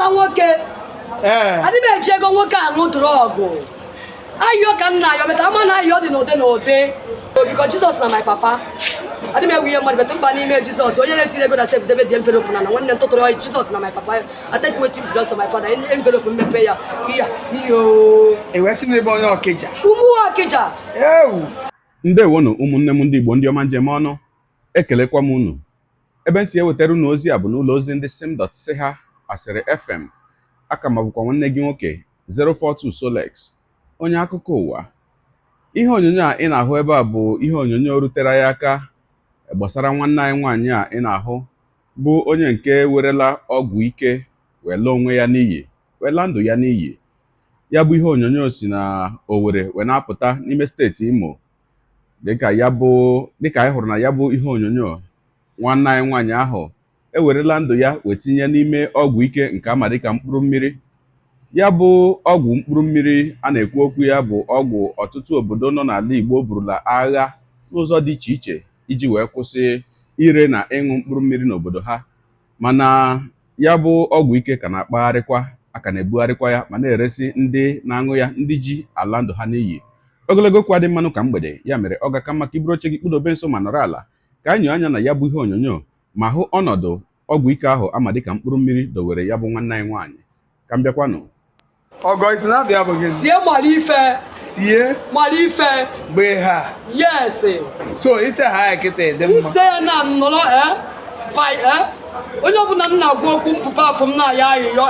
Amala nwoke. Adi me ego nwoke aṅụ drọgụ. Ayo ka nna yo beta ama na ayo dị n'ode n'ode. Because Jesus na my papa. Adi me wiye mmadụ beta mba n'ime Jesus. Onye na-etinye ego na safe debe the envelope na nwanne ntụtụrụ Jesus na my papa. I take what it belongs to my father. Envelope mmepe ya. Iya. Iyo. Ewesi n'ebe onye Ọkịja. Ụmụ Ọkịja. Ewu. Ndewonu ụmụnne m ndị Igbo ndị ọma njem ọnụ. Ekelekwa m unu. Ebe m si ewetara unu ozi a bụ n'ụlọ ozi ndị sim.ch asịrị FM. Aka m bụkwa nwanne gị nwoke 042 Solex. Onye akụkọ ụwa. Ihe onyonyo a ị na-ahụ ebe a bụ ihe onyonyo rutere anyị aka gbasara nwanne anyị nwaanyị a ị na-ahụ bụ onye nke werela ọgwụ ike wela onwe ya n'iyi wela ndụ ya n'iyi. Ya bụ ihe onyonyo si na Owerri wee na-apụta n'ime steeti Imo. Dịka anyị hụrụ na ya bụ ihe onyonyo, nwanne anyị nwaanyị ahụ ewerela ndụ ya wee tinye n'ime ọgwụ ike nke ama dịka mkpụrụ mmiri. Ya bụ ọgwụ mkpụrụ mmiri a na-ekwu okwu ya bụ ọgwụ ọtụtụ obodo nọ n'ala Igbo burula agha n'ụzọ dị iche iche iji wee kwụsị ire na ịṅụ mkpụrụ mmiri n'obodo ha. Mana ya bụ ọgwụ ike ka na-akpagharịkwa, aka na-ebugharịkwa ya ma na-eresi ndị na-aṅụ ya, ndị ji ala ndụ ha n'iyi. Ogologo kwa dị mmanụ ka mgbede, ya mere ọ ga-aka maka iburu oche gị kpụdobe nso ma nọrọ ala ka anyị anya na ya bụ ihe onyonyo ma hụ ọnọdụ ọgwụ ike ahụ ama dịka mkpụrụ mmiri dowere ya bụ nwanne anyị nwaanyị. Ka m bịakwanụ. Ọgọ isi na-abịa bụ gị. Sie Malife. Sie Malife. Gbe ha. Yes. So ise ha ya kịta dị mma. Ise na nnọrọ by onye ọbụla nna agwa okwu mpụta afọ m na-aya ayịyọ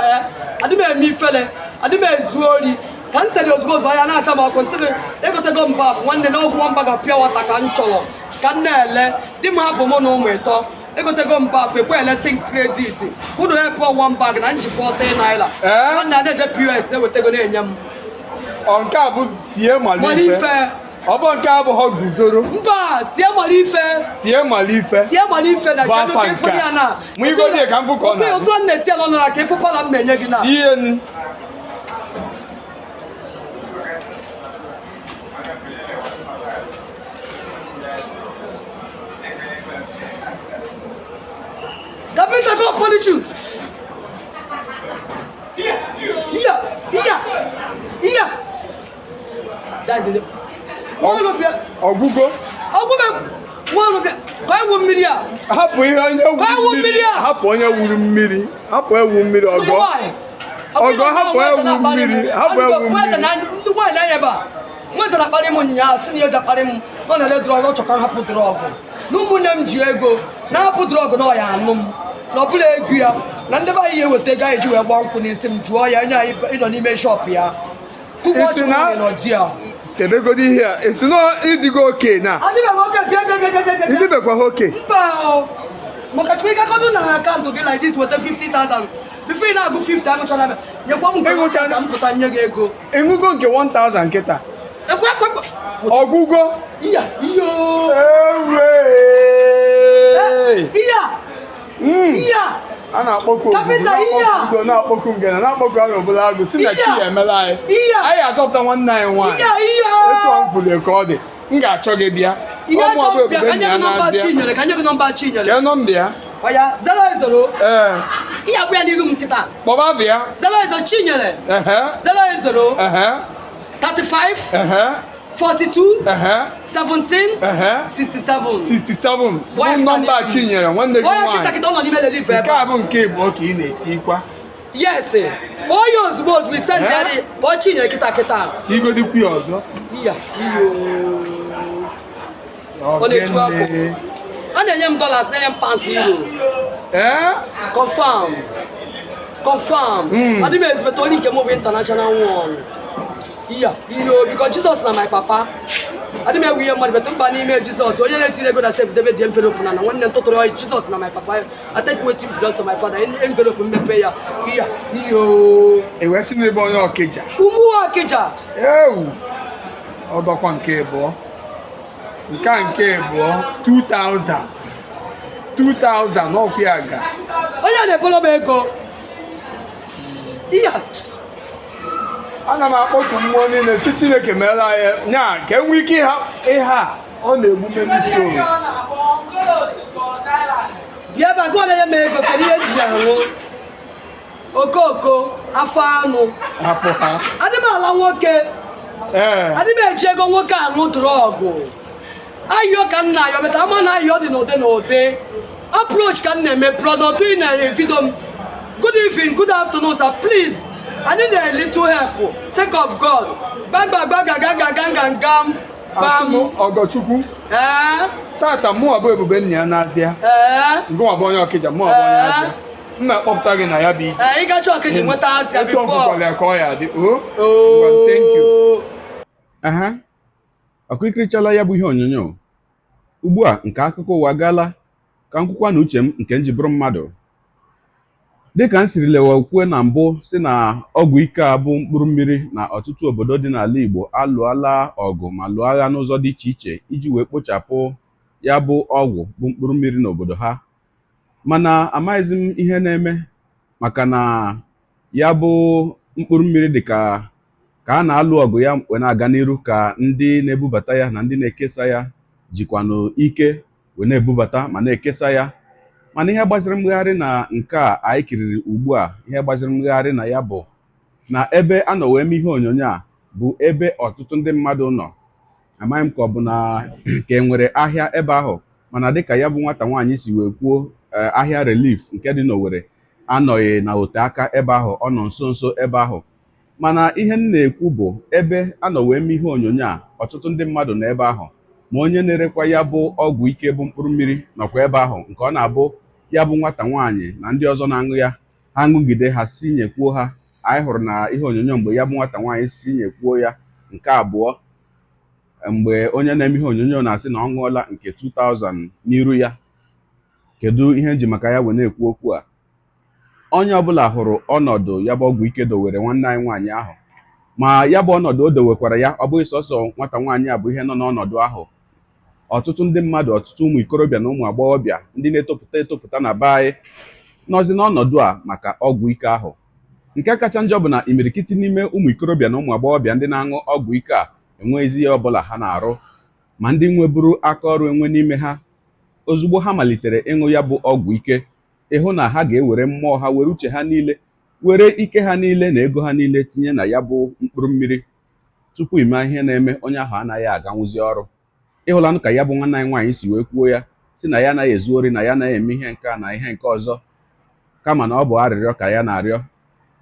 adị m eme ifele, adị m ezu ori ka m sere ozugbo ozugbo anya na-acha m ọkụ nsịrị egotego mba afọ nwanne na ọgwụ nwamba ga-apịa nwata ka m chọrọ ka m na-ele di m hapụ mụ na ụmụ ịtọ egotego mba afọ ekwe elesi kredit ka ụdụ epụ one bag na nji 40 naira nwanne a na-eje POS na-ewetego na-enye m. Nke a bụ Sie Malife. Ọ bụ nke abụghị guzoro. Mba, Sie Malife. Sie Malife. Sie Malife na jedo ka ịfụ ya na. Mụ igo dị ka m fụ ka ọ na. Otu ọ na-eti ala na ka ịfụ pala m na-enye gị na. Tie ni. Kapita go polish you. Iya. That's it. Ọgwụgo. Ka ewu mmiri a. Hapụ ihe onye wuru mmiri. Hapụ onye wuru mmiri. Hapụ ewu mmiri ọgọ. Ọgọ hapụ ewu mmiri. Hapụ ewu mmiri. Ndị nwaanyị anya ebe a. Nweta na kparị m nnyaa si na eji akparị m ọ na-ele drọgụ, ọ chọka hapụ drọgụ. Na ụmụnne m ji ego na-hapụ drọgụ na ọya anụ m na ọ bụla ego ya na ndị be anyị eweta ego anyị ji wee gba nkwụ n'isi m jụọ ya onye anyị ịnọ n'ime shọpụ ya. Sebegodi ihe a esi na ịdịgo oke na ịdịbekwa ha oke maka chukwu ịgakọdụ na akaụntụ gị like this weta 50,000 before ị na-agụ 50 anụchala m nyekwa m nke mpụta nye gị ego ịṅụgo nke 1,000 nkịta ọgwụgo iya a na-akpọkụ obodo na-akpọkụ ngena na-akpọkụ arụ ọbụla agụ si na chi ya emela anyị azọpụta nwanne anyị nwaanyị etu ọ mkpụrụ ka ọ dị m ga-achọ gị bịa kee nọmba ya kpọba bịa 35 42 17 67 bụ nọmba Chinyere nwanne gị nwaanyị. Nke a bụ nke bụ ka ị na-etikwa. Yes, onye ozugbo ozugbo ise ndị adị kpọọ Chinyere kịta tigodikwu ya ọzọ. Ọ na-eju afọ. A na-enye m dollars, na-enye m pounds, euro. Confirm. Adị m ezubete onye nke m bụ international one. Because Jesus na my papa. Adị m ewu ihe mmadụ beta mba n'ime Jesus. Onye na-etinye ego na safe debe the envelope na nwanne ntụtụrụ Jesus na my papa. I take what it belongs to my father. Envelope mmepe ya. Ewesi n'ebe onye Ọkịja. Ụmụ Ọkịja. Ewu. Ọdọkwa nke abụọ. Nke abụọ 2000 n'ọkụ ya ga. Onye na-ebolo m ego. Ana m akpọku mmụọ niile si Chineke meela anyị nya ka enwe ike ihe a ọ na-egbume n'isi oru. Bịa ebe a gụọ na ya mee ego kedu ihe eji ya ahụ. okoko afọ anụ hapụ ha adị m ala nwoke adị m eji ego nwoke aṅụ drọgụ ayọ ka m na-ayọ beta ama na ayọ dị n'ụdị na ụdị approach ka m na-eme product ị na-evido m good evening good afternoon sir please I need a little help sake of God gbagbagagagagagagam bam Ọgọchukwu tata mụ abụ Ebube nna ya n'azịa ngụnwa bụ onye Ọkịja mụ abụ onye azịa m na-akpọpụta gị na ya bụ ije ị gacha Ọkịja nweta azịa etu ọgwụkwara ya ka ọ ya dị thank you ọkụ ikirichala ya bụ ihe onyonyo ugbu a nke akụkọ ụwa gaala ka m kwukwa na uche m nke nji bụrụ mmadụ dịka m siri lewe kwue na mbụ si na ọgwụ ike a bụ mkpụrụ mmiri na ọtụtụ obodo dị n'ala Igbo alụọla ọgụ ma lụọ agha n'ụzọ dị iche iche iji wee kpochapụ ya bụ ọgwụ bụ mkpụrụ mmiri n'obodo ha mana amaghịzi m ihe na-eme maka na ya bụ mkpụrụ mmiri dịka ka a na-alụ ọgụ ya wee na-aga n'iru ka ndị na-ebubata ya na ndị na-ekesa ya jikwanụ ike wee na-ebubata ma na-ekesa ya mana ihe gbaziri mgagharị na nke a anyị kiriri ugbu a ihe gbaziri mgagharị na ya bụ na ebe a nọ wee mee ihe onyonyo a bụ ebe ọtụtụ ndị mmadụ nọ amaghị m ka ọ bụ na ka e nwere ahịa ebe ahụ mana dịka ya bụ nwata nwaanyị si wee kwuo ahịa Relief nke dị n'Owerri anọghị na ote aka ebe ahụ ọ nọ nso nso ebe ahụ mana ihe m na-ekwu bụ ebe a nọ wee mee ihe onyonyo a ọtụtụ ndị mmadụ nọ ebe ahụ ma onye na-erekwa ya bụ ọgwụ ike bụ mkpụrụ mmiri nọkwa ebe ahụ nke ọ na-abụ ya bụ nwata nwaanyị na ndị ọzọ na-aṅụ ya ha ṅụgide ha si nyekwuo ha anyị hụrụ na ihe onyonyo mgbe ya bụ nwata nwaanyị si nyekwuo ya nke abụọ mgbe onye na-eme ihe onyonyo na-asị na ọ ṅụọla nke 2000 n'iru ya kedu ihe nji maka ya wee na-ekwu okwu a onye ọbụla hụrụ ọnọdụ ya bụ ọgwụ ike dowere nwanne anyị nwaanyị ahụ ma ya bụ ọnọdụ o dowekwara ya ọ bụghị sọsọ nwata nwaanyị a bụ ihe nọ n'ọnọdụ ahụ ọtụtụ ndị mmadụ ọtụtụ ụmụ ikorobịa na ụmụ agbọghọbịa ndị na-etopụta na be anyị nọzi n'ọnọdụ a maka ọgwụ ike ahụ nke kacha njọ bụ na imirikiti n'ime ụmụ ikorobịa na ụmụ agbọghọbịa ndị na-aṅụ ọgwụ ike a enweghịzi ihe ọbụla ha na-arụ ma ndị nweburu aka ọrụ enwe n'ime ha ozugbo ha malitere ịṅụ ya bụ ọgwụ ike ịhụ na ha ga-ewere mmụọ ha were uche ha niile were ike ha niile na ego ha niile tinye na ya bụ mkpụrụ mmiri tupu ime ihe na-eme onye ahụ anaghị aganwuzi ọrụ ịhụlanụ ka ya bụ nwanne anyị nwaanyị si wee kwuo ya si na ya anaghị ezu ori na ya anaghị eme ihe nke a na ihe nke ọzọ kama na ọ bụ arịrịọ ka ya na-arịọ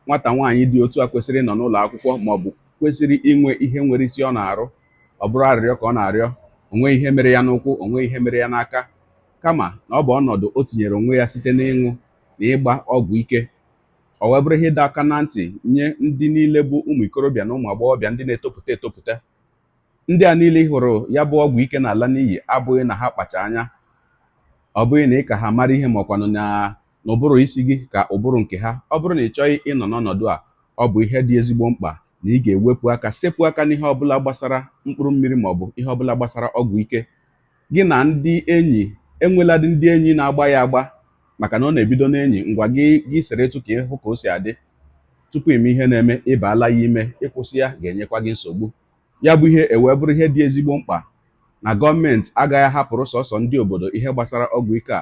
nwata nwaanyị dị otu a kwesịrị ịnọ n'ụlọ akwụkwọ ma ọ bụ kwesịrị inwe ihe nwere isi ọ na-arụ ọ bụrụ arịrịọ ka ọ na-arịọ onwe ihe mere ya n'ụkwụ onwe ihe mere ya n'aka kama na ọ bụ ọnọdụ o tinyere onwe ya site n'ịṅụ na ịgba ọgwụ ike ọ wee bụrụ ihe ịdọ aka na ntị nye ndị niile bụ ụmụ ikorobịa na ụmụ agbọghọbịa ndị na-etopụta ndị a niile hụrụ ya bụ ọgwụ ike na-ala n'iyi abụghị na ha kpacha anya ọ bụghị na ị ka ha mara ihe maọkwanụ na ụbụrụ isi gị ka ụbụrụ nke ha ọ bụrụ na ị chọghị ịnọ n'ọnọdụ a ọ bụ ihe dị ezigbo mkpa na ị ga-ewepụ aka sepụ aka n'ihe ọbụla gbasara mkpụrụ mmiri maọbụ ihe ọbụla gbasara ọgwụ ike gị na ndị enyi enweladị ndị enyi na-agba ya agba maka na ọ na-ebido n'enyi ngwa gị sere etu ka ịhụ ka o si adị tupu ime ihe na-eme ịbaala ya ime ịkwụsị ya ga-enyekwa gị nsogbu ya bụ ihe ewee bụrụ ihe dị ezigbo mkpa na gọọmenti agaghị ahapụrụ sọsọ ndị obodo ihe gbasara ọgwụ ike a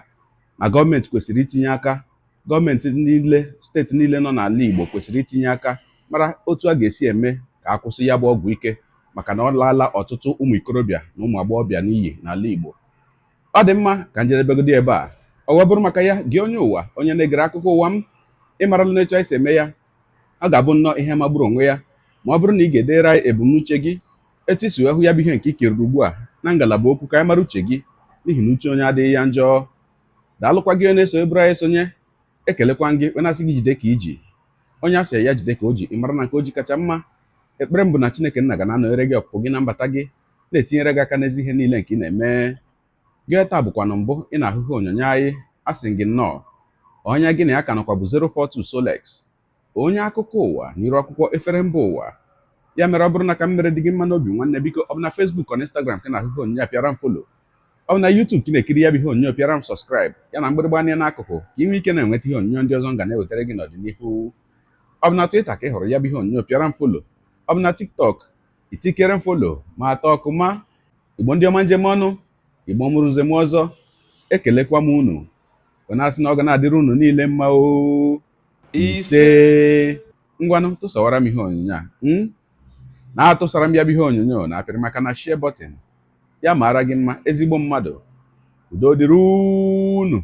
na gọọmenti kwesịrị itinye aka gọọmenti niile steeti niile nọ n'ala Igbo kwesịrị itinye aka mara otu a ga-esi eme ka akwụsị ya bụ ọgwụ ike maka na ọ laala ọtụtụ ụmụ ikorobịa na ụmụ agbọghọbịa n'iyi n'ala Igbo ọ dị mma ka njedebegodi ebe a ọ wee bụrụ maka ya gị onye ụwa onye na-egere akụkọ ụwa m ịmarala n'etu anyị si eme ya ọ ga-abụ nnọọ ihe magburu onwe ya ma ọ bụrụ na ị ga-edere anyị ebumnuche gị etu isi wee hụ ya bụ ihe nke i kiriri ugbu a na ngalaba okwu ka anyị mara uche gị n'ihi na uche onye adịghị ya njọ daalụkwa gị onye na-eso eburu anyị sonye ekelekwa gị wenasị gị jide ka iji onye a sị ya jide ka o ji ịmara na nke o ji kacha mma ekpere m bụ na Chineke nna ga na-anọnyere gị ọpụpụ gị na mbata gị na-etinyere gị aka n'ezi ihe niile nke ị na-eme gị taa bụkwanụ mbụ ị na-ahụ ihe onyonyo anyị a sị gị nnọọ onye gị na ya ka nọkwa bụ 042 Solex onye akụkọ ụwa n'iru akwụkwọ efere mba ụwa ya mere ọ bụrụ na ka m mere dị gị mma n'obi nwanne biko ọ bụ na Facebook ọ na Instagram ka na-ahụ ihe onyonyo pịara m folo ọ bụ na YouTube ka na-ekiri ya bụ ihe onyonyo pịara m sọskraịb ya na mgbịrịgba anya n'akụkụ ka ị nwee ike na-enweta ihe onyonyo ndị ọzọ m ga na-ewetara gị n'ọdịnihu ọ bụ na Twitter ka ị hụrụ ya bụ ihe onyonyo pịara m folo ọ bụ na TikTok itikere m folo ma atọ ọkụ ma Igbo ndị ọma njem ọnụ Igbo mụrụ nze m ọzọ ekelekwa m unu ọ na-asị na ọ ga na-adịrị unu niile mma o ise ngwanụ tụsawara m ihe onyonyo a na-atụsara m ya bụ ihe onyonyo na-apịrị maka na share button ya mara gị mma ezigbo mmadụ udo dịrị unu